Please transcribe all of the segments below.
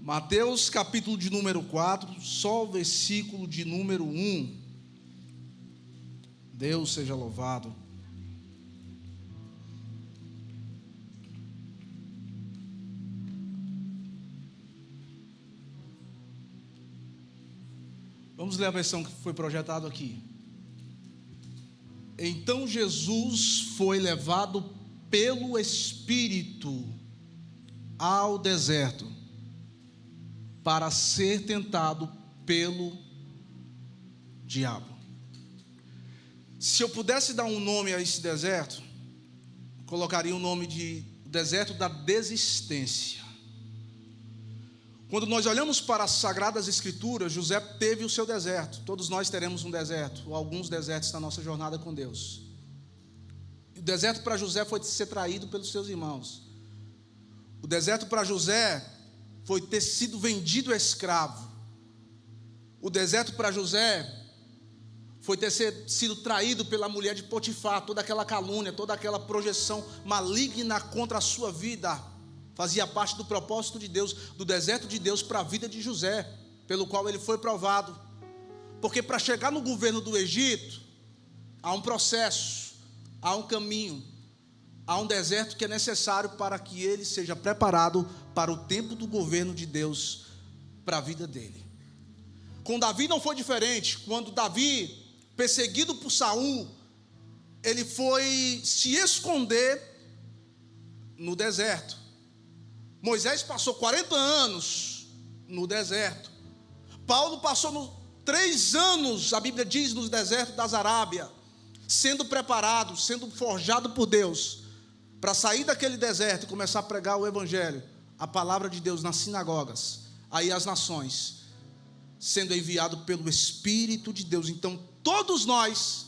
Mateus capítulo de número 4, só o versículo de número 1. Deus seja louvado. Vamos ler a versão que foi projetada aqui. Então Jesus foi levado pelo Espírito ao deserto para ser tentado pelo diabo. Se eu pudesse dar um nome a esse deserto, colocaria o nome de deserto da desistência. Quando nós olhamos para as Sagradas Escrituras, José teve o seu deserto. Todos nós teremos um deserto, ou alguns desertos na nossa jornada com Deus. O deserto para José foi ser traído pelos seus irmãos. O deserto para José foi ter sido vendido escravo. O deserto para José foi ter sido traído pela mulher de Potifar. Toda aquela calúnia, toda aquela projeção maligna contra a sua vida fazia parte do propósito de Deus, do deserto de Deus para a vida de José, pelo qual ele foi provado. Porque para chegar no governo do Egito, há um processo, há um caminho, há um deserto que é necessário para que ele seja preparado para o tempo do governo de Deus para a vida dele. Com Davi não foi diferente. Quando Davi, perseguido por Saul, ele foi se esconder no deserto. Moisés passou 40 anos no deserto. Paulo passou 3 anos, a Bíblia diz, no deserto das Arábia, sendo preparado, sendo forjado por Deus, para sair daquele deserto e começar a pregar o Evangelho, a palavra de Deus nas sinagogas, aí as nações, sendo enviado pelo Espírito de Deus. Então todos nós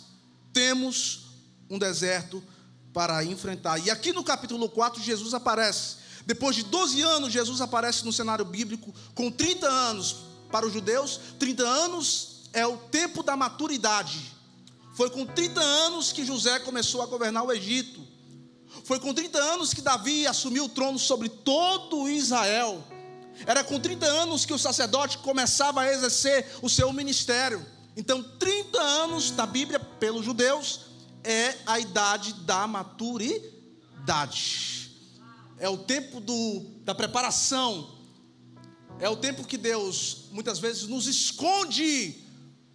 temos um deserto para enfrentar. E aqui no capítulo 4 Jesus aparece. Depois de 12 anos, Jesus aparece no cenário bíblico com 30 anos. Para os judeus, 30 anos é o tempo da maturidade. Foi com 30 anos que José começou a governar o Egito. Foi com 30 anos que Davi assumiu o trono sobre todo Israel. Era com 30 anos que o sacerdote começava a exercer o seu ministério. Então 30 anos da Bíblia, pelos judeus, é a idade da maturidade. É o tempo da preparação. É o tempo que Deus muitas vezes nos esconde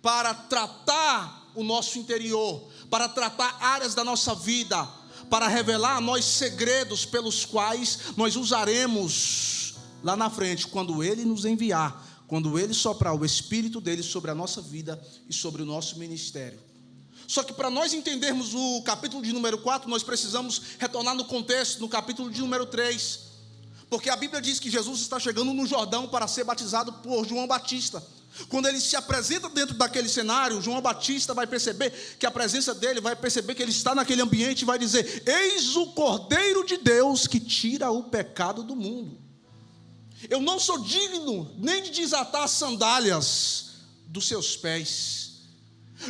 para tratar o nosso interior, para tratar áreas da nossa vida, para revelar a nós segredos pelos quais nós usaremos lá na frente, quando Ele nos enviar, quando Ele soprar o Espírito dEle sobre a nossa vida e sobre o nosso ministério. Só que para nós entendermos o capítulo de número 4, nós precisamos retornar no contexto, no capítulo de número 3. Porque a Bíblia diz que Jesus está chegando no Jordão para ser batizado por João Batista. Quando ele se apresenta dentro daquele cenário, João Batista vai perceber que a presença dele, vai perceber que ele está naquele ambiente e vai dizer: eis o Cordeiro de Deus que tira o pecado do mundo. Eu não sou digno nem de desatar as sandálias dos seus pés.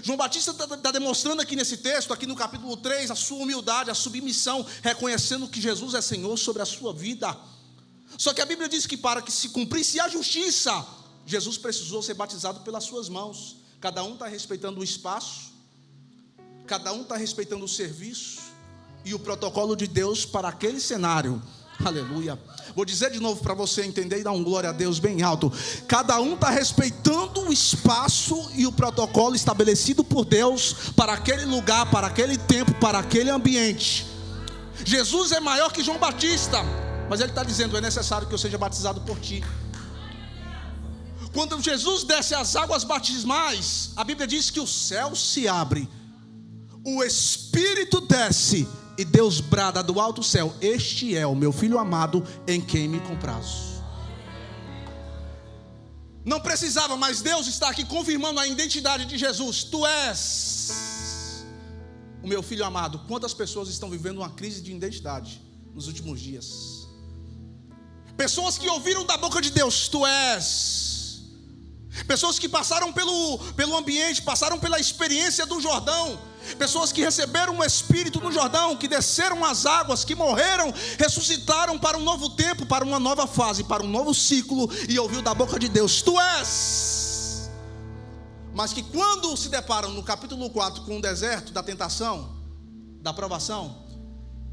João Batista está demonstrando aqui nesse texto, aqui no capítulo 3, a sua humildade, a submissão, reconhecendo que Jesus é Senhor sobre a sua vida. Só que a Bíblia diz que para que se cumprisse a justiça, Jesus precisou ser batizado pelas suas mãos. Cada um está respeitando o espaço, cada um está respeitando o serviço e o protocolo de Deus para aquele cenário. Aleluia. Vou dizer de novo para você entender e dar um glória a Deus bem alto. Cada um está respeitando o espaço e o protocolo estabelecido por Deus para aquele lugar, para aquele tempo, para aquele ambiente. Jesus é maior que João Batista, mas ele está dizendo: é necessário que eu seja batizado por ti. Quando Jesus desce as águas batismais, a Bíblia diz que o céu se abre, o Espírito desce e Deus brada do alto céu: este é o meu Filho amado, em quem me comprazo. Não precisava, mas Deus está aqui confirmando a identidade de Jesus. Tu és o meu Filho amado. Quantas pessoas estão vivendo uma crise de identidade nos últimos dias? Pessoas que ouviram da boca de Deus: tu és. Pessoas que passaram pelo ambiente, passaram pela experiência do Jordão, Pessoas que receberam o Espírito no Jordão, que desceram as águas, que morreram, ressuscitaram para um novo tempo, para uma nova fase, para um novo ciclo, e ouviu da boca de Deus: tu és. Mas que quando se deparam no capítulo 4 com o deserto da tentação, da provação,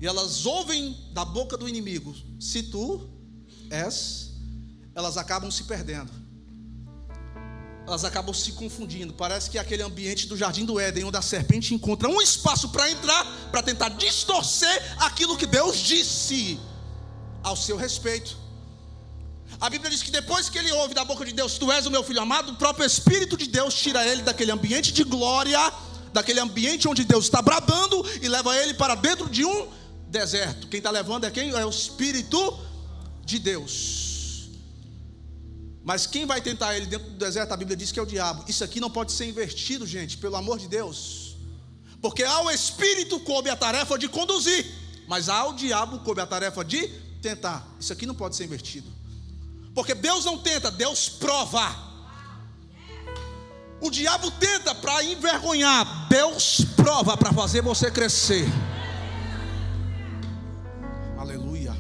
e elas ouvem da boca do inimigo: se tu és, elas acabam se perdendo. Elas acabam se confundindo. Parece que é aquele ambiente do jardim do Éden, onde a serpente encontra um espaço para entrar, para tentar distorcer aquilo que Deus disse ao seu respeito. A Bíblia diz que depois que ele ouve da boca de Deus: tu és o meu filho amado, o próprio Espírito de Deus tira ele daquele ambiente de glória, daquele ambiente onde Deus está bradando, e leva ele para dentro de um deserto. Quem está levando é quem? É o Espírito de Deus. Mas quem vai tentar ele dentro do deserto, a Bíblia diz que é o diabo. Isso aqui não pode ser invertido, gente, pelo amor de Deus. Porque ao Espírito coube a tarefa de conduzir, mas ao diabo coube a tarefa de tentar. Isso aqui não pode ser invertido. Porque Deus não tenta, Deus prova. O diabo tenta para envergonhar, Deus prova para fazer você crescer. Aleluia.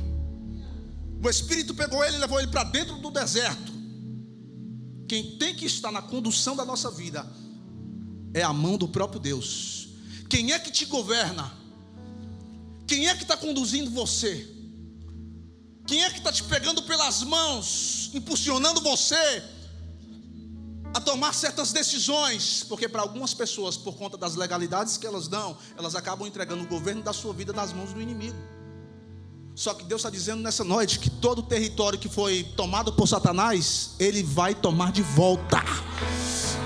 O Espírito pegou ele e levou ele para dentro do deserto. Quem tem que estar na condução da nossa vida é a mão do próprio Deus. Quem é que te governa? Quem é que está conduzindo você? Quem é que está te pegando pelas mãos, impulsionando você a tomar certas decisões? Porque para algumas pessoas, por conta das legalidades que elas dão, elas acabam entregando o governo da sua vida nas mãos do inimigo. Só que Deus está dizendo nessa noite que todo o território que foi tomado por Satanás, ele vai tomar de volta.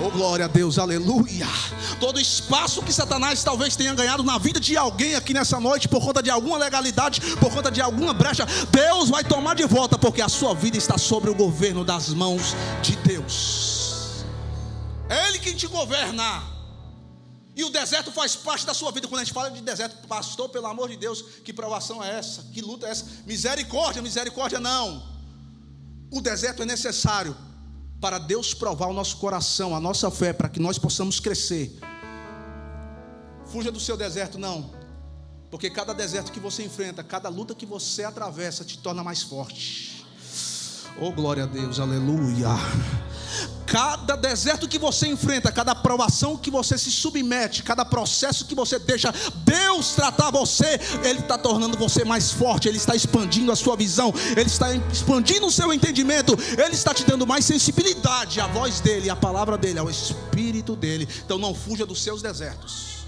Oh, glória a Deus, aleluia. Todo espaço que Satanás talvez tenha ganhado na vida de alguém aqui nessa noite, por conta de alguma legalidade, por conta de alguma brecha, Deus vai tomar de volta, porque a sua vida está sobre o governo das mãos de Deus. É Ele quem te governa. E o deserto faz parte da sua vida. Quando a gente fala de deserto, pastor, pelo amor de Deus, que provação é essa? Que luta é essa? Misericórdia, misericórdia não. O deserto é necessário para Deus provar o nosso coração, a nossa fé, para que nós possamos crescer. Fuja do seu deserto, não. Porque cada deserto que você enfrenta, cada luta que você atravessa, te torna mais forte. Oh, glória a Deus, aleluia. Cada deserto que você enfrenta, cada provação que você se submete, cada processo que você deixa Deus tratar você, Ele está tornando você mais forte. Ele está expandindo a sua visão, Ele está expandindo o seu entendimento, Ele está te dando mais sensibilidade à voz dEle, à palavra dEle, ao Espírito dEle. Então não fuja dos seus desertos.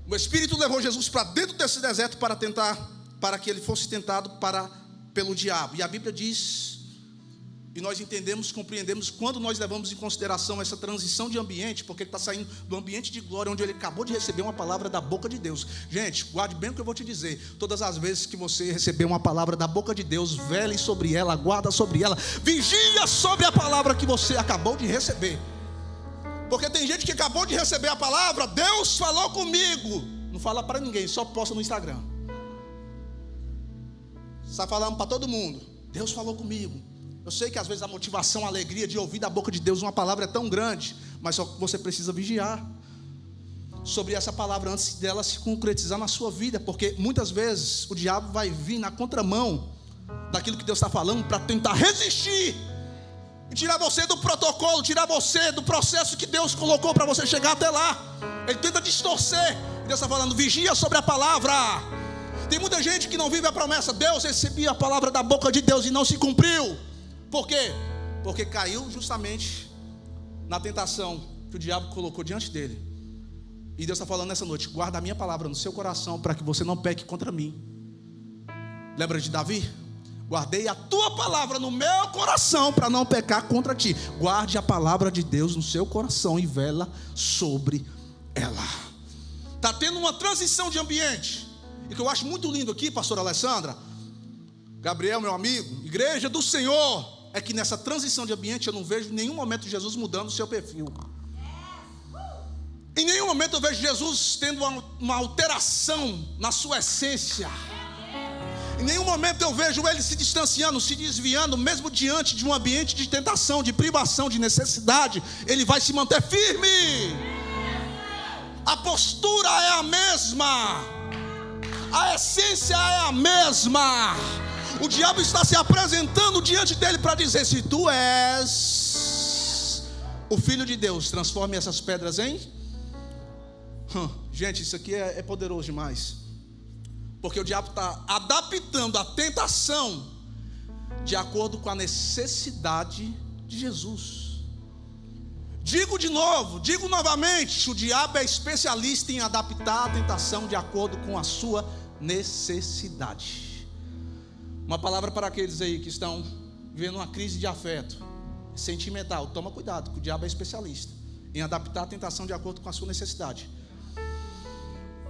O Espírito levou Jesus para dentro desse deserto para que ele fosse tentado pelo diabo. E a Bíblia diz, e nós entendemos, compreendemos, quando nós levamos em consideração essa transição de ambiente, porque ele está saindo do ambiente de glória, onde ele acabou de receber uma palavra da boca de Deus. Gente, guarde bem o que eu vou te dizer. Todas as vezes que você receber uma palavra da boca de Deus, vele sobre ela, guarda sobre ela, vigia sobre a palavra que você acabou de receber. Porque tem gente que acabou de receber a palavra: Deus falou comigo. Não fala para ninguém, só posta no Instagram. Está falando para todo mundo: Deus falou comigo. Eu sei que às vezes a motivação, a alegria de ouvir da boca de Deus uma palavra é tão grande, mas só que você precisa vigiar sobre essa palavra antes dela se concretizar na sua vida. Porque muitas vezes o diabo vai vir na contramão daquilo que Deus está falando para tentar resistir e tirar você do protocolo, tirar você do processo que Deus colocou para você chegar até lá. Ele tenta distorcer. Deus está falando: vigia sobre a palavra. Tem muita gente que não vive a promessa. Deus recebia a palavra da boca de Deus e não se cumpriu. Por quê? Porque caiu justamente na tentação que o diabo colocou diante dele. E Deus está falando nessa noite: guarda a minha palavra no seu coração, para que você não peque contra mim. Lembra de Davi? Guardei a tua palavra no meu coração para não pecar contra ti. Guarde a palavra de Deus no seu coração e vela sobre ela. Está tendo uma transição de ambiente. E o que eu acho muito lindo aqui, pastora Alessandra, Gabriel, meu amigo, igreja do Senhor, é que nessa transição de ambiente eu não vejo em nenhum momento Jesus mudando o seu perfil. Em nenhum momento eu vejo Jesus tendo uma alteração na sua essência. Em nenhum momento eu vejo ele se distanciando, se desviando, mesmo diante de um ambiente de tentação, de privação, de necessidade. Ele vai se manter firme. A postura é a mesma, a essência é a mesma. O diabo está se apresentando diante dele para dizer: se tu és o Filho de Deus, transforme essas pedras em... Gente, isso aqui é poderoso demais. Porque o diabo está adaptando a tentação de acordo com a necessidade de Jesus. Digo de novo, digo novamente: o diabo é especialista em adaptar a tentação de acordo com a sua necessidade. Uma palavra para aqueles aí que estão vivendo uma crise de afeto sentimental: toma cuidado, que o diabo é especialista em adaptar a tentação de acordo com a sua necessidade.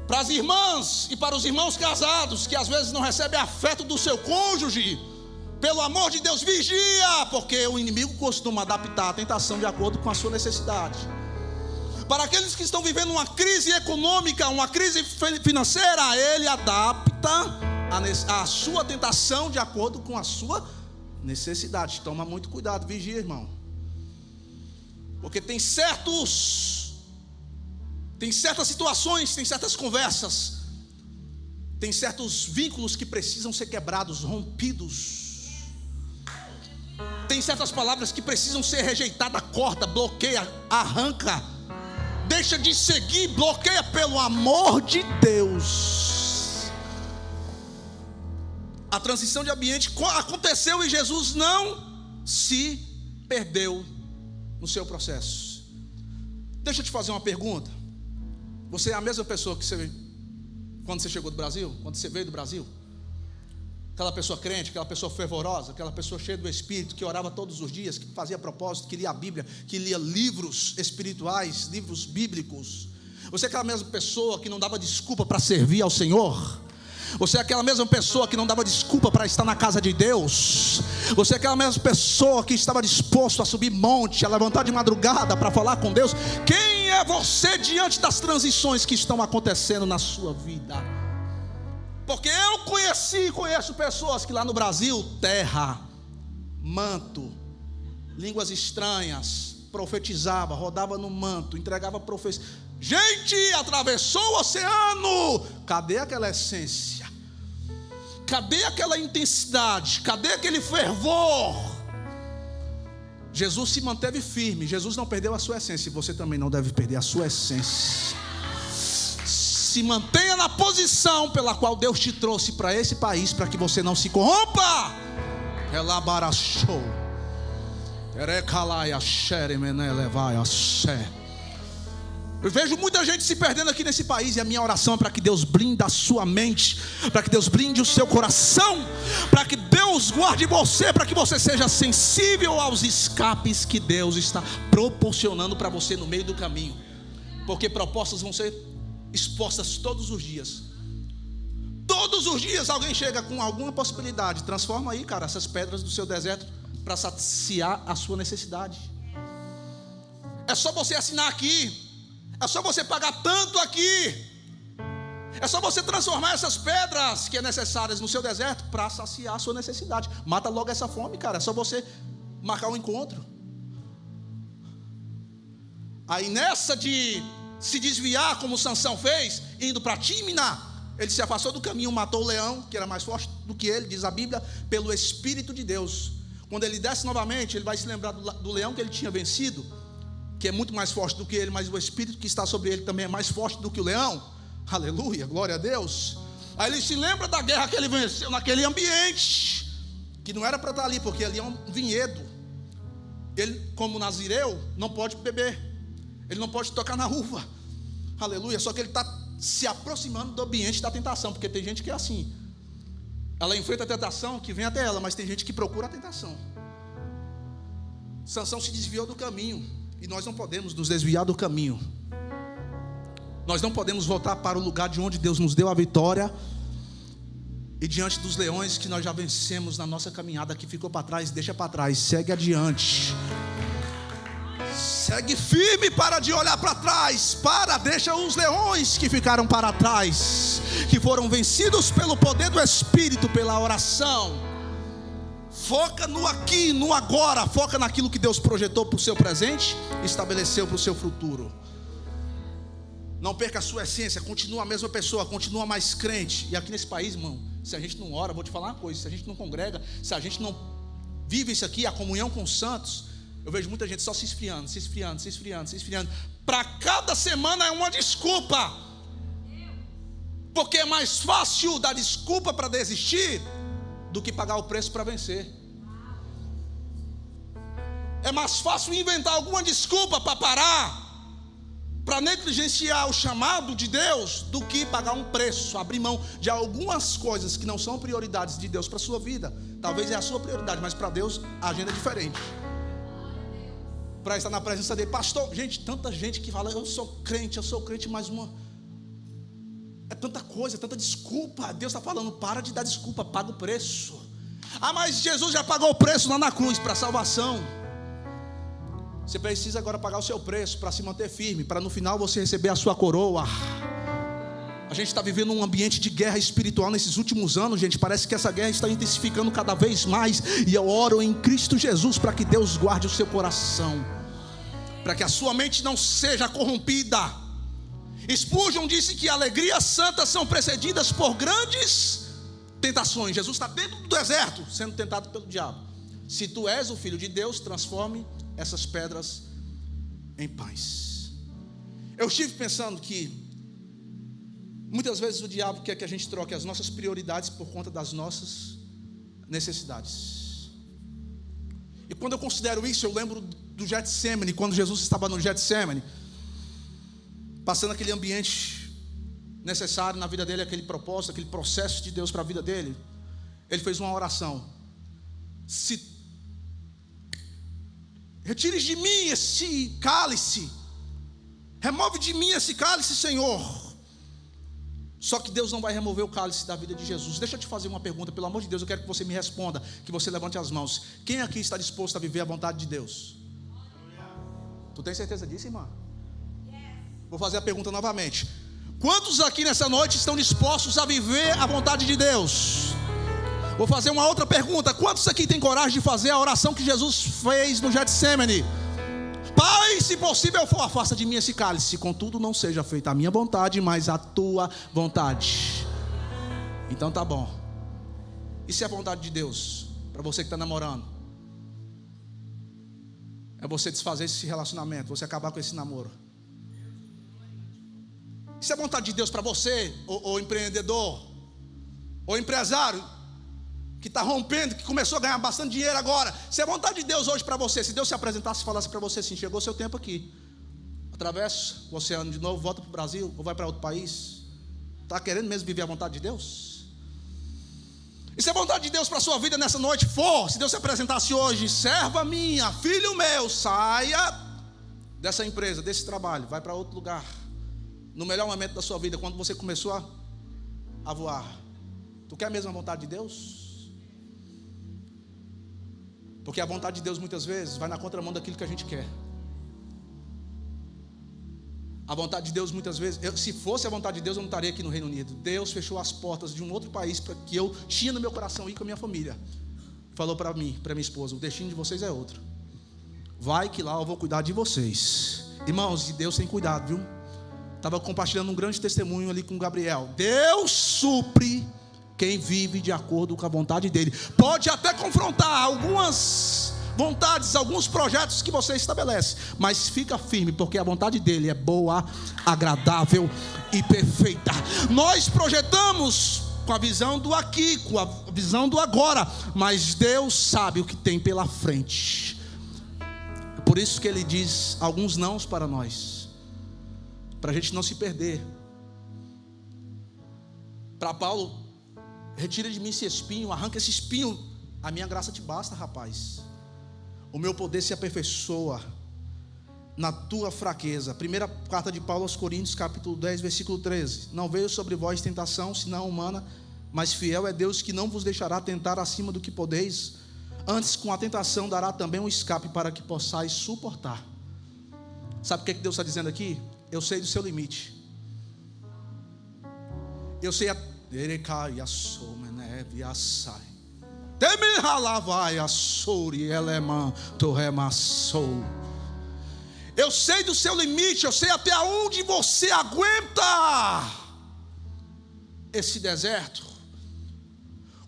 Para as irmãs e para os irmãos casados que às vezes não recebem afeto do seu cônjuge, pelo amor de Deus, vigia, porque o inimigo costuma adaptar a tentação de acordo com a sua necessidade. Para aqueles que estão vivendo uma crise econômica, uma crise financeira, ele adapta a sua tentação de acordo com a sua necessidade. Toma muito cuidado, vigia, irmão. Porque tem certas situações, tem certas conversas, tem certos vínculos que precisam ser quebrados, rompidos. Tem certas palavras que precisam ser rejeitadas, corta, bloqueia, arranca, deixa de seguir, bloqueia pelo amor de Deus. A transição de ambiente aconteceu e Jesus não se perdeu no seu processo. Deixa eu te fazer uma pergunta. Você é a mesma pessoa que você, quando você chegou do Brasil, quando você veio do Brasil? Aquela pessoa crente, aquela pessoa fervorosa, aquela pessoa cheia do Espírito, que orava todos os dias, que fazia propósito, que lia a Bíblia, que lia livros espirituais, livros bíblicos. Você é aquela mesma pessoa que não dava desculpa para servir ao Senhor? Você é aquela mesma pessoa que não dava desculpa para estar na casa de Deus? Você é aquela mesma pessoa que estava disposto a subir monte, a levantar de madrugada para falar com Deus? Quem é você diante das transições que estão acontecendo na sua vida? Porque eu conheço pessoas que lá no Brasil, terra, manto, línguas estranhas, profetizava, rodava no manto, entregava profecia. Gente, atravessou o oceano. Cadê aquela essência? Cadê aquela intensidade? Cadê aquele fervor? Jesus se manteve firme. Jesus não perdeu a sua essência. E você também não deve perder a sua essência. Se mantenha na posição pela qual Deus te trouxe para esse país, para que você não se corrompa. Elabarachou. Erecalaia xeremene levaia sé. Eu vejo muita gente se perdendo aqui nesse país, e a minha oração é para que Deus blinde a sua mente, para que Deus blinde o seu coração, para que Deus guarde você, para que você seja sensível aos escapes que Deus está proporcionando para você no meio do caminho, porque propostas vão ser expostas todos os dias. Todos os dias alguém chega com alguma possibilidade. Transforma aí, cara, essas pedras do seu deserto para saciar a sua necessidade. É só você assinar aqui. É só você pagar tanto aqui. É só você transformar essas pedras que é necessárias no seu deserto para saciar a sua necessidade. Mata logo essa fome, cara. É só você marcar um encontro. Aí nessa de se desviar, como Sansão fez, indo para Tímina, ele se afastou do caminho, matou o leão, que era mais forte do que ele, diz a Bíblia, pelo Espírito de Deus. Quando ele desce novamente, ele vai se lembrar do leão que ele tinha vencido, que é muito mais forte do que ele, mas o Espírito que está sobre ele também é mais forte do que o leão. Aleluia, glória a Deus. Aí ele se lembra da guerra que ele venceu naquele ambiente, que não era para estar ali, porque ali é um vinhedo. Ele, como nazireu, não pode beber, ele não pode tocar na uva. Aleluia, só que ele está se aproximando do ambiente da tentação, porque tem gente que é assim, ela enfrenta a tentação que vem até ela, mas tem gente que procura a tentação. Sansão se desviou do caminho, e nós não podemos nos desviar do caminho. Nós não podemos voltar para o lugar de onde Deus nos deu a vitória, e diante dos leões que nós já vencemos na nossa caminhada, que ficou para trás, deixa para trás, segue adiante. Segue firme, para de olhar para trás. Deixa os leões que ficaram para trás, que foram vencidos pelo poder do Espírito, pela oração. Foca no aqui, no agora. Foca naquilo que Deus projetou para o seu presente e estabeleceu para o seu futuro. Não perca a sua essência, continua a mesma pessoa, continua mais crente. E aqui nesse país, irmão, se a gente não ora, vou te falar uma coisa, se a gente não congrega, se a gente não vive isso aqui, a comunhão com os santos, eu vejo muita gente só se esfriando. Para cada semana é uma desculpa. Porque é mais fácil dar desculpa para desistir do que pagar o preço para vencer. É mais fácil inventar alguma desculpa para parar, para negligenciar o chamado de Deus, do que pagar um preço, abrir mão de algumas coisas que não são prioridades de Deus para a sua vida. Talvez é a sua prioridade, mas para Deus a agenda é diferente. Para estar na presença dele. Pastor, gente, tanta gente que fala, eu sou crente, mais uma. É tanta coisa, tanta desculpa. Deus está falando, para de dar desculpa, paga o preço. Ah, mas Jesus já pagou o preço lá na cruz para a salvação. Você precisa agora pagar o seu preço para se manter firme, para no final você receber a sua coroa. A gente está vivendo um ambiente de guerra espiritual nesses últimos anos, gente. Parece que essa guerra está intensificando cada vez mais. E eu oro em Cristo Jesus para que Deus guarde o seu coração, para que a sua mente não seja corrompida. Spurgeon disse que alegrias santas são precedidas por grandes tentações. Jesus está dentro do deserto, sendo tentado pelo diabo. Se tu és o Filho de Deus, transforme essas pedras em pães. Eu estive pensando que muitas vezes o diabo quer que a gente troque as nossas prioridades por conta das nossas necessidades. E quando eu considero isso, eu lembro do Getsemane, quando Jesus estava no Getsemane, passando aquele ambiente necessário na vida dele, aquele propósito, aquele processo de Deus para a vida dele. Ele fez uma oração: se retires de mim esse cálice, remove de mim esse cálice, Senhor. Só que Deus não vai remover o cálice da vida de Jesus. Deixa eu te fazer uma pergunta, pelo amor de Deus, eu quero que você me responda, que você levante as mãos. Quem aqui está disposto a viver a vontade de Deus? Tu tem certeza disso, irmã? Vou fazer a pergunta novamente. Quantos aqui nessa noite estão dispostos a viver a vontade de Deus? Vou fazer uma outra pergunta. Quantos aqui têm coragem de fazer a oração que Jesus fez no Getsemane? Pai, se possível for, afasta de mim esse cálice, contudo não seja feita a minha vontade, mas a tua vontade. Então tá bom. E se é a vontade de Deus para você que está namorando? É você desfazer esse relacionamento, você acabar com esse namoro. Se é a vontade de Deus para você, ou empreendedor, ou empresário, que está rompendo, que começou a ganhar bastante dinheiro agora, se é a vontade de Deus hoje para você, se Deus se apresentasse e falasse para você assim: chegou o seu tempo aqui, atravessa o oceano de novo, volta para o Brasil, ou vai para outro país, está querendo mesmo viver a vontade de Deus? E se a vontade de Deus para a sua vida nessa noite for, se Deus se apresentasse hoje: serva minha, filho meu, saia dessa empresa, desse trabalho, vai para outro lugar, no melhor momento da sua vida, quando você começou a voar, tu quer mesmo a vontade de Deus? Porque a vontade de Deus muitas vezes vai na contramão daquilo que a gente quer. A vontade de Deus muitas vezes, se fosse a vontade de Deus, eu não estaria aqui no Reino Unido. Deus fechou as portas de um outro país para que eu tinha no meu coração ir com a minha família. Falou para mim, para minha esposa: o destino de vocês é outro. Vai que lá eu vou cuidar de vocês. Irmãos, e Deus tem cuidado, viu? Estava compartilhando um grande testemunho ali com o Gabriel. Deus supre quem vive de acordo com a vontade dele. Pode até confrontar algumas vontades, alguns projetos que você estabelece, mas fica firme, porque a vontade dele é boa, agradável e perfeita. Nós projetamos com a visão do aqui, com a visão do agora, mas Deus sabe o que tem pela frente. Por isso que ele diz alguns nãos para nós, para a gente não se perder. Para Paulo: retira de mim esse espinho, arranca esse espinho. A minha graça te basta, rapaz. O meu poder se aperfeiçoa na tua fraqueza. Primeira carta de Paulo aos Coríntios, capítulo 10, versículo 13. Não veio sobre vós tentação, senão humana, mas fiel é Deus, que não vos deixará tentar acima do que podeis. Antes, com a tentação, dará também um escape para que possais suportar. Sabe o que Deus está dizendo aqui? Eu sei do seu limite. Eu sei Eu sei do seu limite, eu sei até onde você aguenta esse deserto.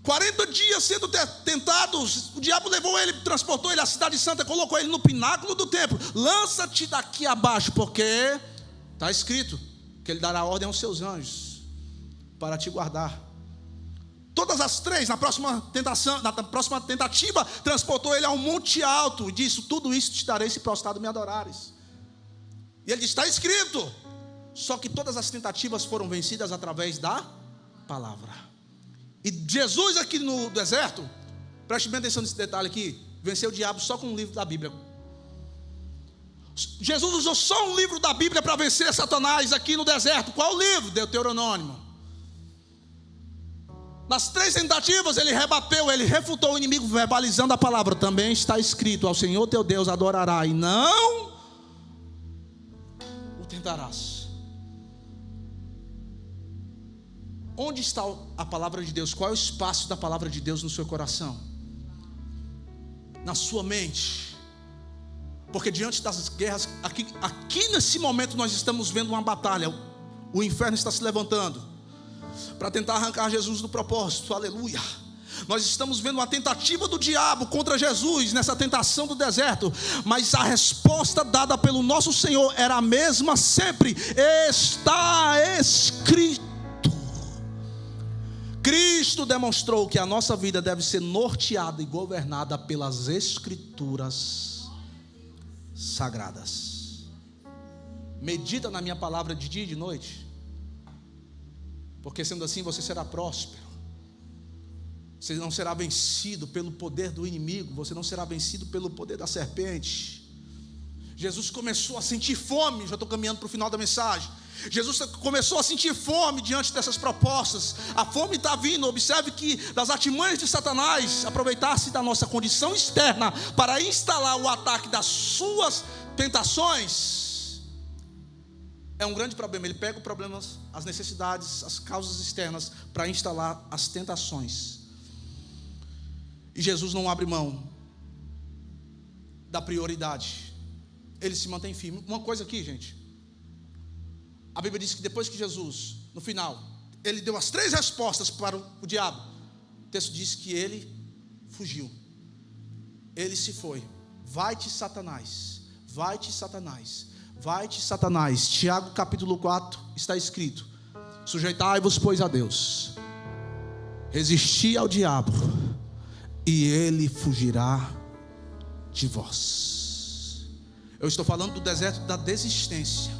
40 dias sendo tentados, o diabo levou ele, transportou ele à cidade santa, colocou ele no pináculo do templo. Lança-te daqui abaixo, porque está escrito que ele dará ordem aos seus anjos para te guardar. Todas as três, na próxima tentativa, transportou ele a um monte alto e disse: tudo isso te darei se prostrado me adorares. E ele disse: está escrito. Só que todas as tentativas foram vencidas através da palavra. E Jesus aqui no deserto, preste bem atenção nesse detalhe aqui, venceu o diabo só com um livro da Bíblia. Jesus usou só um livro da Bíblia para vencer Satanás aqui no deserto. Qual o livro? Deuteronômio. Nas 3 tentativas ele rebateu, ele refutou o inimigo verbalizando a palavra. Também está escrito: ao Senhor teu Deus adorará e não o tentarás. Onde está a palavra de Deus? Qual é o espaço da palavra de Deus no seu coração? Na sua mente. Porque diante das guerras, aqui nesse momento nós estamos vendo uma batalha. O inferno está se levantando para tentar arrancar Jesus do propósito, aleluia. Nós estamos vendo uma tentativa do diabo contra Jesus nessa tentação do deserto, mas a resposta dada pelo nosso Senhor era a mesma sempre: está escrito. Cristo demonstrou que a nossa vida deve ser norteada e governada pelas Escrituras sagradas. Medita na minha palavra de dia e de noite, porque sendo assim você será próspero. Você não será vencido pelo poder do inimigo, você não será vencido pelo poder da serpente. Jesus começou a sentir fome, já estou caminhando para o final da mensagem. Jesus começou a sentir fome diante dessas propostas. A fome está vindo. Observe que das artimanhas de Satanás, aproveitar-se da nossa condição externa para instalar o ataque das suas tentações, é um grande problema. Ele pega os problemas, as necessidades, as causas externas para instalar as tentações. E Jesus não abre mão da prioridade. Ele se mantém firme. Uma coisa aqui, gente, a Bíblia diz que depois que Jesus, no final, ele deu as 3 respostas para o diabo, o texto diz que ele fugiu. Ele se foi. Vai-te, Satanás. Vai-te, Satanás. Vai-te, Satanás. Tiago capítulo 4 está escrito: sujeitai-vos, pois, a Deus, resisti ao diabo, e ele fugirá de vós. Eu estou falando do deserto da desistência.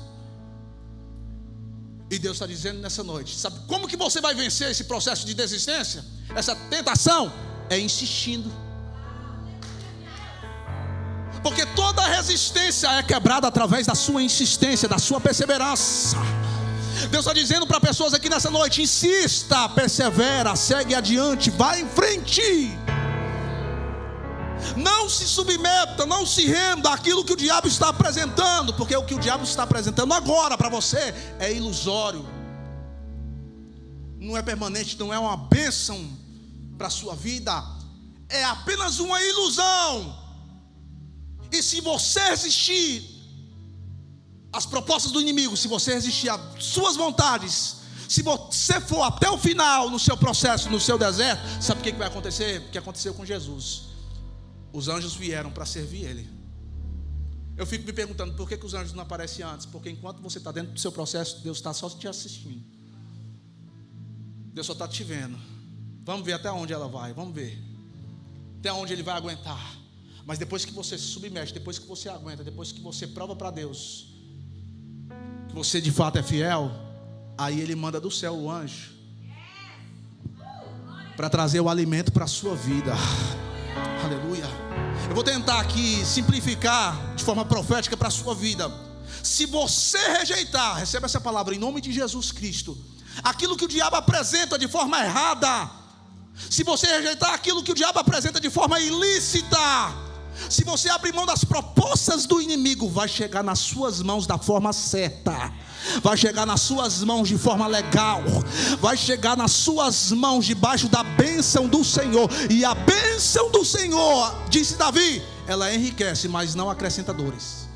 E Deus está dizendo nessa noite: sabe como que você vai vencer esse processo de desistência? Essa tentação? É insistindo. Porque toda resistência é quebrada através da sua insistência, da sua perseverança. Deus está dizendo para pessoas aqui nessa noite: insista, persevera, segue adiante, vai em frente. Não se submeta, não se renda àquilo que o diabo está apresentando, porque o que o diabo está apresentando agora para você é ilusório, não é permanente, não é uma bênção para a sua vida, é apenas uma ilusão. E se você resistir às propostas do inimigo, se você resistir às suas vontades, se você for até o final no seu processo, no seu deserto, sabe o que vai acontecer? O que aconteceu com Jesus? Os anjos vieram para servir Ele. Eu fico me perguntando, por que os anjos não aparecem antes? Porque enquanto você está dentro do seu processo, Deus está só te assistindo. Deus só está te vendo. Vamos ver até onde ela vai, vamos ver até onde Ele vai aguentar. Mas depois que você se submete, depois que você aguenta, depois que você prova para Deus que você de fato é fiel, aí Ele manda do céu o anjo para trazer o alimento para a sua vida. Aleluia. Eu vou tentar aqui simplificar de forma profética para a sua vida. Se você rejeitar, receba essa palavra em nome de Jesus Cristo, aquilo que o diabo apresenta de forma errada, se você rejeitar aquilo que o diabo apresenta de forma ilícita, se você abrir mão das propostas do inimigo, vai chegar nas suas mãos da forma certa, vai chegar nas suas mãos de forma legal, vai chegar nas suas mãos debaixo da bênção do Senhor. E a bênção do Senhor, disse Davi, ela enriquece, mas não acrescenta dores.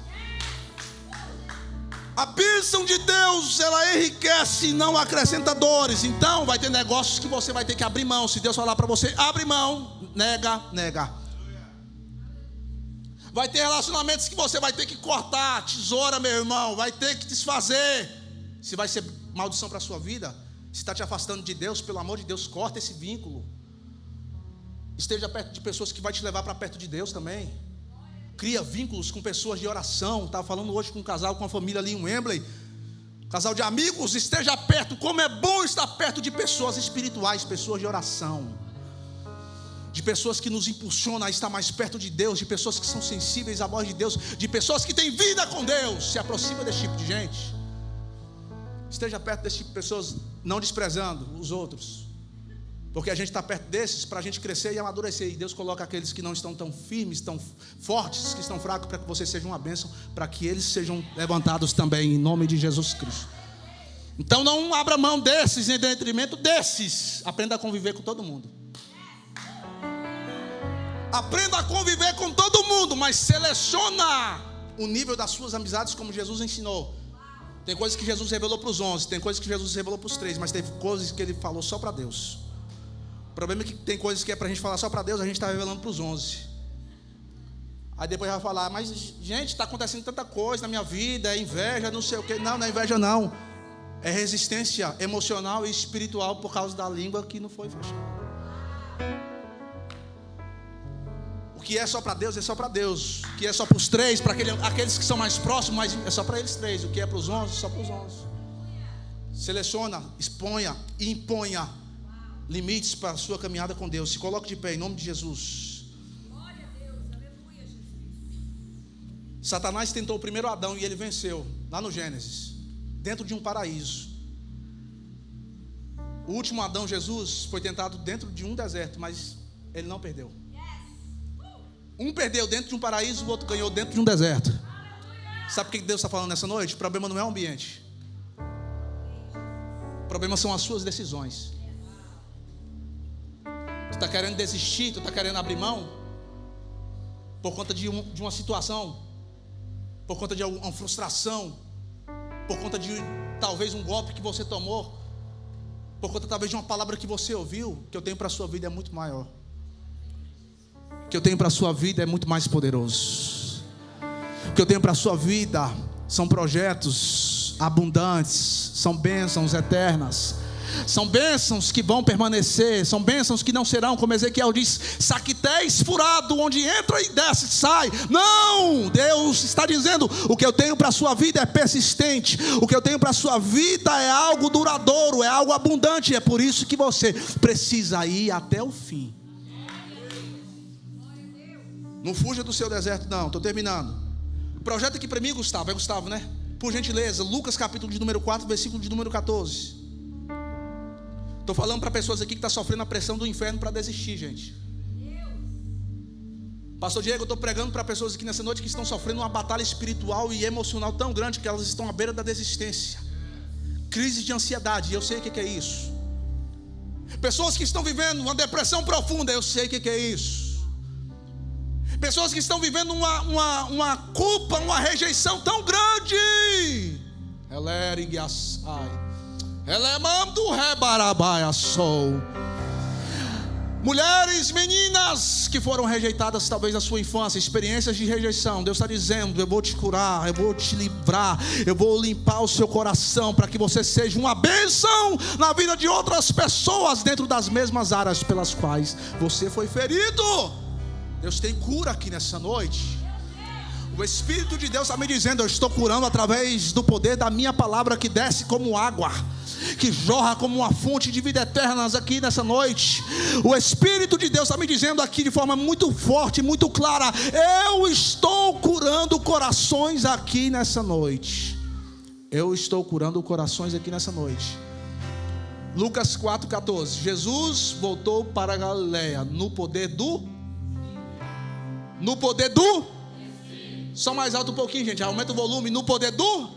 A bênção de Deus, ela enriquece e não acrescenta dores. Então vai ter negócios que você vai ter que abrir mão. Se Deus falar para você, abre mão, nega. Vai ter relacionamentos que você vai ter que cortar, tesoura, meu irmão, vai ter que desfazer. Se vai ser maldição para a sua vida, se está te afastando de Deus, pelo amor de Deus, corta esse vínculo. Esteja perto de pessoas que vai te levar para perto de Deus também. Cria vínculos com pessoas de oração. Estava falando hoje com um casal, com uma família ali em Wembley, casal de amigos. Esteja perto, como é bom estar perto de pessoas espirituais, pessoas de oração, de pessoas que nos impulsionam a estar mais perto de Deus, de pessoas que são sensíveis à voz de Deus, de pessoas que têm vida com Deus. Se aproxima desse tipo de gente. Esteja perto desse tipo de pessoas, não desprezando os outros, porque a gente está perto desses para a gente crescer e amadurecer. E Deus coloca aqueles que não estão tão firmes, tão fortes, que estão fracos, para que você seja uma bênção, para que eles sejam levantados também, em nome de Jesus Cristo. Então não abra mão desses em detrimento desses. Aprenda a conviver com todo mundo. Aprenda a conviver com todo mundo, mas seleciona o nível das suas amizades, como Jesus ensinou. Tem coisas que Jesus revelou para os 11, tem coisas que Jesus revelou para os 3, mas teve coisas que ele falou só para Deus. O problema é que tem coisas que é para a gente falar só para Deus, a gente está revelando para os 11. Aí depois vai falar, mas gente, está acontecendo tanta coisa na minha vida, é inveja, não sei o que. Não é inveja não, é resistência emocional e espiritual por causa da língua que não foi fechada. O que é só para Deus é só para Deus. O que é só para os 3, para aqueles que são mais próximos, mas é só para eles 3. O que é para os 11, só para os 11. Seleciona, exponha e imponha limites para a sua caminhada com Deus. Se coloque de pé em nome de Jesus. Glória a Deus, aleluia, Jesus. Satanás tentou o primeiro Adão e ele venceu, lá no Gênesis, dentro de um paraíso. O último Adão, Jesus, foi tentado dentro de um deserto, mas ele não perdeu. Um perdeu dentro de um paraíso, o outro ganhou dentro de um deserto. Sabe o que Deus está falando nessa noite? O problema não é o ambiente. O problema são as suas decisões. Tu está querendo desistir, tu está querendo abrir mão por conta de uma situação, por conta de uma frustração, por conta de talvez um golpe que você tomou, por conta talvez de uma palavra que você ouviu. Que eu tenho para a sua vida é muito maior. Que eu tenho para a sua vida é muito mais poderoso. O que eu tenho para a sua vida são projetos abundantes, são bênçãos eternas, são bênçãos que vão permanecer, são bênçãos que não serão, como Ezequiel diz, saquetéis furado, onde entra e desce, sai. Não, Deus está dizendo, o que eu tenho para a sua vida é persistente, o que eu tenho para a sua vida é algo duradouro, é algo abundante. É por isso que você precisa ir até o fim. Não fuja do seu deserto não, estou terminando. Projeta aqui para mim, Gustavo, é Gustavo, né? Por gentileza, Lucas capítulo de número 4, versículo de número 14. Estou falando para pessoas aqui que estão sofrendo a pressão do inferno para desistir, gente. Pastor Diego, eu estou pregando para pessoas aqui nessa noite que estão sofrendo uma batalha espiritual e emocional tão grande que elas estão à beira da desistência. Crise de ansiedade, eu sei o que é isso. Pessoas que estão vivendo uma depressão profunda, eu sei o que é isso. Pessoas que estão vivendo uma culpa, uma rejeição tão grande. Mulheres, meninas que foram rejeitadas talvez na sua infância, experiências de rejeição. Deus está dizendo, eu vou te curar, eu vou te livrar, eu vou limpar o seu coração, para que você seja uma bênção na vida de outras pessoas, dentro das mesmas áreas pelas quais você foi ferido. Deus tem cura aqui nessa noite. O Espírito de Deus está me dizendo, eu estou curando através do poder da minha palavra, que desce como água, que jorra como uma fonte de vida eterna aqui nessa noite. O Espírito de Deus está me dizendo aqui de forma muito forte, muito clara, eu estou curando corações aqui nessa noite. Eu estou curando corações aqui nessa noite. Lucas 4,14. Jesus voltou para a Galileia no poder do... No poder do... Só mais alto um pouquinho, gente. Aumenta o volume. No poder do...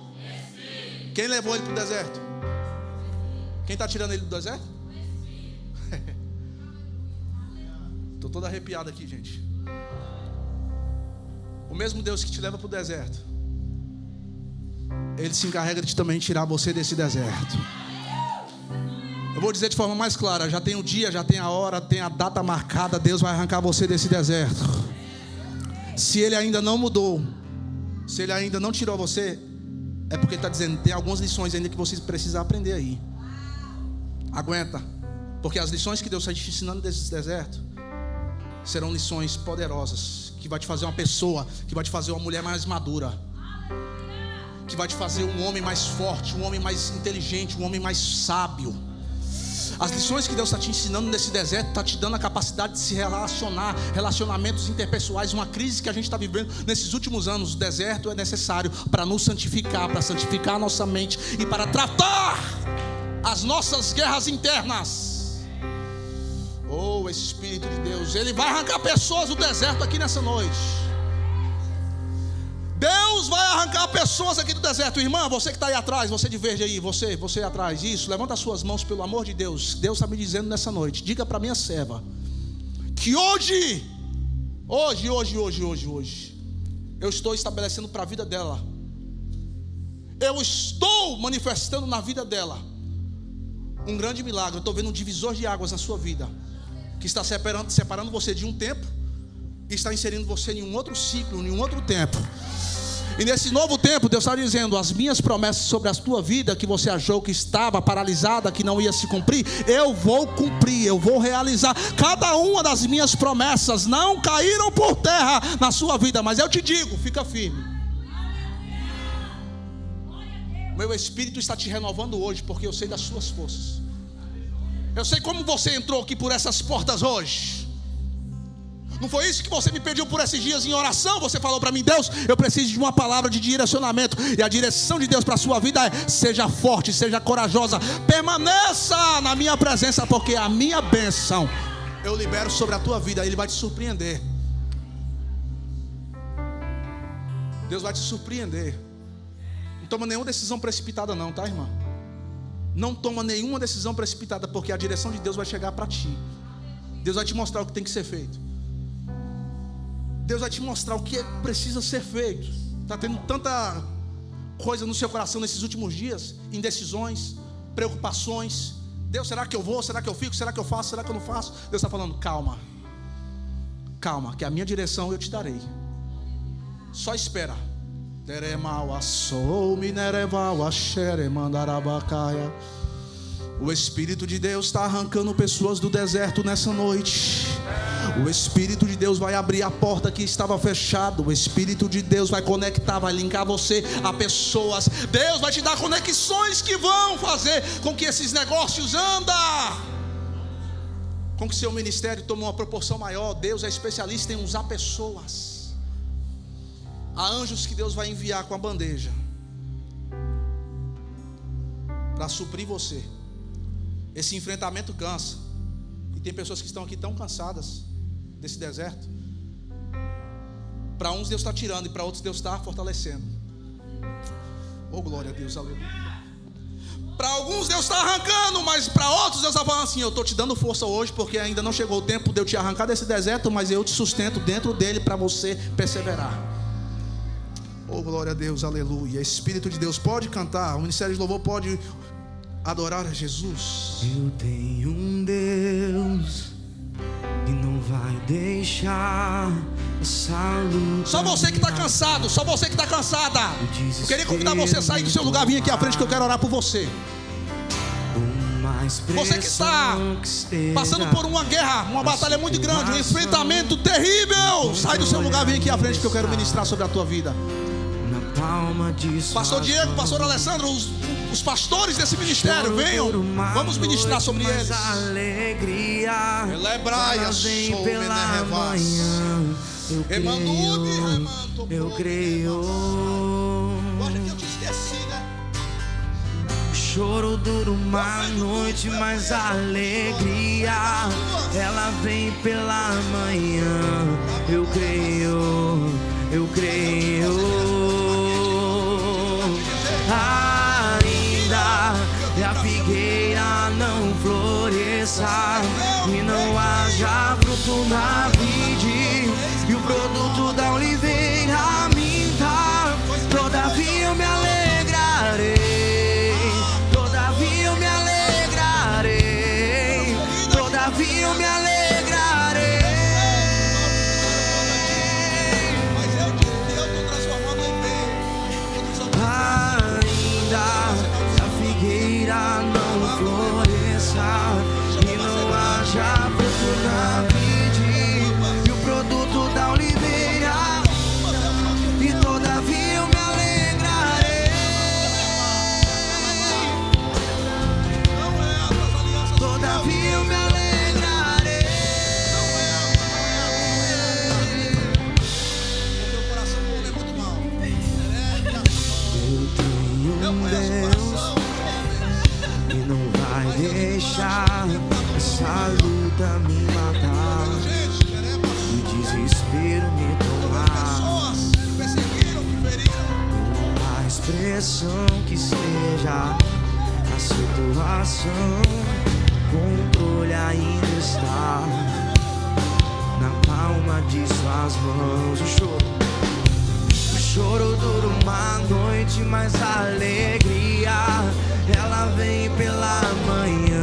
Quem levou ele para o deserto? Quem está tirando ele do deserto? Estou todo arrepiado aqui, gente. O mesmo Deus que te leva para o deserto Ele se encarrega de também tirar você desse deserto. Eu vou dizer de forma mais clara: já tem o dia, já tem a hora, tem a data marcada. Deus vai arrancar você desse deserto. Se Ele ainda não mudou, se Ele ainda não tirou você, é porque Ele está dizendo: tem algumas lições ainda que você precisa aprender aí. Aguenta, porque as lições que Deus está te ensinando desse deserto serão lições poderosas, que vai te fazer uma pessoa, que vai te fazer uma mulher mais madura, que vai te fazer um homem mais forte, um homem mais inteligente, um homem mais sábio. As lições que Deus está te ensinando nesse deserto está te dando a capacidade de se relacionar, relacionamentos interpessoais. Uma crise que a gente está vivendo nesses últimos anos. O deserto é necessário para nos santificar, para santificar a nossa mente e para tratar as nossas guerras internas. Oh, Espírito de Deus, Ele vai arrancar pessoas do deserto aqui nessa noite. Deus vai arrancar pessoas aqui do deserto. Irmã, você que está aí atrás, você de verde aí, você atrás, isso, levanta as suas mãos, pelo amor de Deus. Deus está me dizendo nessa noite: diga para minha serva que hoje eu estou estabelecendo para a vida dela, eu estou manifestando na vida dela um grande milagre. Eu estou vendo um divisor de águas na sua vida, que está separando você de um tempo e está inserindo você em um outro ciclo, em um outro tempo. E nesse novo tempo, Deus está dizendo: as minhas promessas sobre a tua vida, que você achou que estava paralisada, que não ia se cumprir, eu vou cumprir, eu vou realizar. Cada uma das minhas promessas não caíram por terra na sua vida, mas eu te digo, fica firme. Meu Espírito está te renovando hoje, porque eu sei das suas forças. Eu sei como você entrou aqui por essas portas hoje. Não foi isso que você me pediu por esses dias em oração? Você falou para mim: Deus, eu preciso de uma palavra de direcionamento. E a direção de Deus para a sua vida é: seja forte, seja corajosa, permaneça na minha presença, porque a minha bênção eu libero sobre a tua vida. Ele vai te surpreender. Deus vai te surpreender. Não toma nenhuma decisão precipitada não, tá, irmã? Não toma nenhuma decisão precipitada, porque a direção de Deus vai chegar para ti. Deus vai te mostrar o que tem que ser feito. Deus vai te mostrar o que precisa ser feito. Está tendo tanta coisa no seu coração nesses últimos dias, indecisões, preocupações. Deus, será que eu vou? Será que eu fico? Será que eu faço? Será que eu não faço? Deus está falando: calma, calma, que a minha direção eu te darei. Só espera. O Espírito de Deus está arrancando pessoas do deserto nessa noite. O Espírito de Deus vai abrir a porta que estava fechada. O Espírito de Deus vai conectar, vai linkar você a pessoas. Deus vai te dar conexões que vão fazer com que esses negócios andem, com que seu ministério tome uma proporção maior. Deus é especialista em usar pessoas. Há anjos que Deus vai enviar com a bandeja para suprir você. Esse enfrentamento cansa. E tem pessoas que estão aqui tão cansadas desse deserto. Para uns Deus está tirando, e para outros Deus está fortalecendo. Oh, glória a Deus, aleluia. Para alguns Deus está arrancando, mas para outros Deus está falando assim: eu estou te dando força hoje, porque ainda não chegou o tempo de eu te arrancar desse deserto, mas eu te sustento dentro dele para você perseverar. Oh, glória a Deus, aleluia. Espírito de Deus, pode cantar. O ministério de louvor pode adorar a Jesus. Eu tenho um Deus que não vai deixar essa luta. Só você que está cansado, só você que está cansada. Eu queria convidar você a sair do seu lugar, vir aqui à frente, que eu quero orar por você. Você que está passando por uma guerra, uma batalha muito grande, um enfrentamento terrível, sai do seu lugar, vem aqui à frente, que eu quero ministrar sobre a tua vida. Pastor Diego, pastor Alessandro, os pastores desse ministério, venham, vamos ministrar sobre eles. Eu creio. Eu te esqueci, né? Choro dura uma noite, mas a alegria ela vem pela manhã. Eu creio, eu creio. Ainda que a figueira não floresça e não haja fruto na vide, e o produto da oliveira minta, todavia eu me alegrarei. direção que esteja a situação, controle ainda está na palma de suas mãos. O choro dura uma noite, mas a alegria ela vem pela manhã.